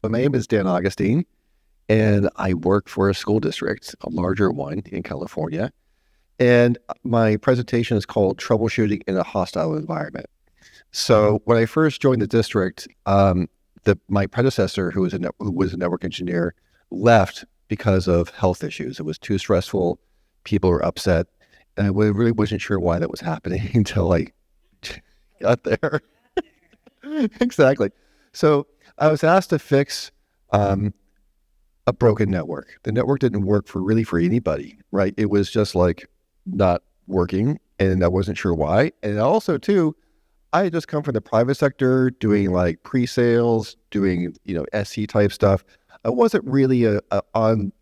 my name is Dan Augustine, and I work for a school district, a larger one in California. And my presentation is called Troubleshooting in a Hostile Environment. So when I first joined the district, my predecessor, who was a network engineer, left because of health issues. It was too stressful. People were upset. And I really wasn't sure why that was happening until I got there. Exactly. So I was asked to fix a broken network. The network didn't work for anybody, right? It was just like not working, and I wasn't sure why. And also too, I had just come from the private sector doing like pre-sales, doing, SE type stuff. I wasn't really a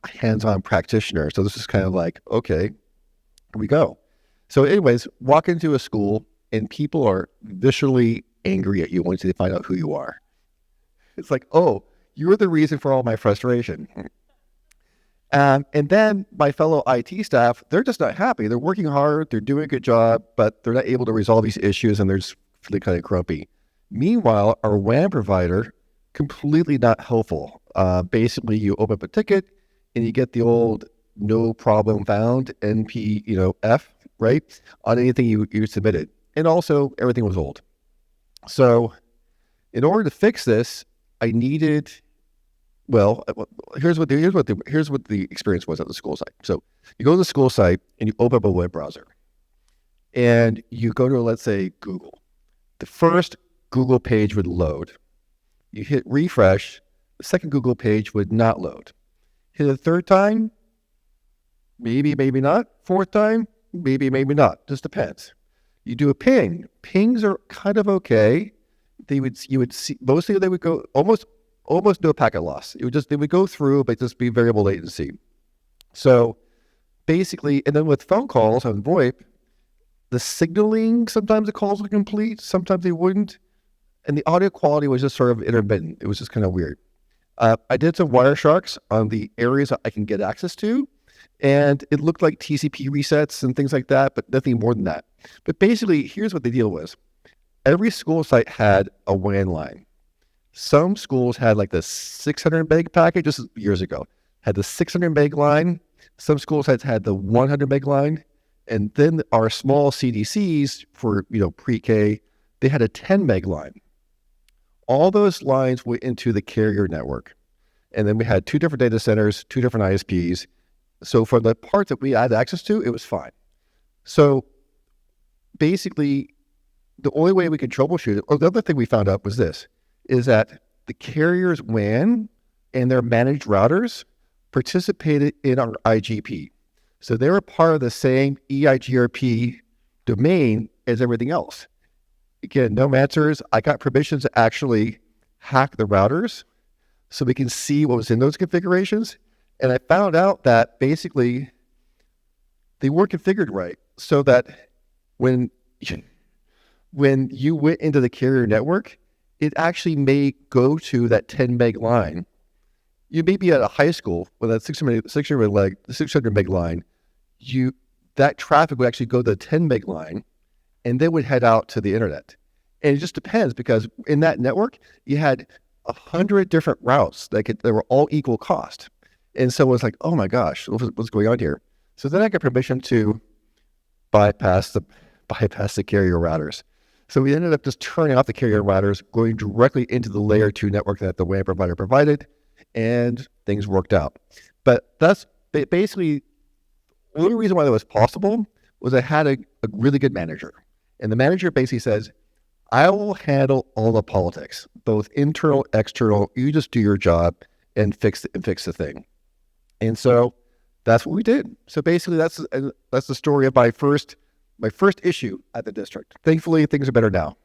hands-on practitioner. So this is kind of like, okay, here we go. So anyways, walk into a school and people are viscerally angry at you once they find out who you are. It's like, oh, you're the reason for all my frustration. And then my fellow IT staff, they're just not happy. They're working hard, they're doing a good job, but they're not able to resolve these issues and they're just feeling kind of grumpy. Meanwhile, our WAN provider, completely not helpful. Basically, you open up a ticket and you get the old no problem found, NP, F, right? On anything you submitted. And also everything was old. So in order to fix this, I needed, here's what the experience was at the school site. So you go to the school site and you open up a web browser and you go to, let's say, Google. The first Google page would load. You hit refresh, the second Google page would not load. Hit a third time, maybe not. Fourth time, maybe not. Just depends. You do a ping. Pings are kind of okay. You would see, mostly they would go almost no packet loss. They would go through, but just be variable latency. So basically, and then with phone calls on VoIP, the signaling, sometimes the calls were complete, sometimes they wouldn't. And the audio quality was just sort of intermittent. It was just kind of weird. I did some Wiresharks on the areas that I can get access to, and it looked like TCP resets and things like that, but nothing more than that. But basically, here's what the deal was. Every school site had a WAN line. Some schools had like the 600 meg packet, just years ago, had the 600 meg line. Some schools had the 100 meg line. And then our small CDCs for, pre-K, they had a 10 meg line. All those lines went into the carrier network. And then we had 2 different data centers, 2 different ISPs. So for the part that we had access to, it was fine. So basically, the only way we could troubleshoot it, or the other thing we found out was this, is that the carrier's WAN and their managed routers participated in our IGP. So they were part of the same EIGRP domain as everything else. Again, no answers. I got permissions to actually hack the routers so we can see what was in those configurations. And I found out that basically they weren't configured right, so that when you went into the carrier network, it actually may go to that 10 meg line. You may be at a high school with that 600 meg line. That traffic would actually go to the 10 meg line and then would head out to the internet. And it just depends, because in that network, you had 100 different routes that were all equal cost. And so it was like, oh my gosh, what's going on here? So then I got permission to bypass the carrier routers. So we ended up just turning off the carrier routers, going directly into the layer 2 network that the WAN provider provided, and things worked out. But that's basically the only reason why that was possible was I had a really good manager. And the manager basically says, I will handle all the politics, both internal, external. You just do your job and fix the thing. And so that's what we did. So basically that's the story of my first issue at the district. Thankfully, things are better now.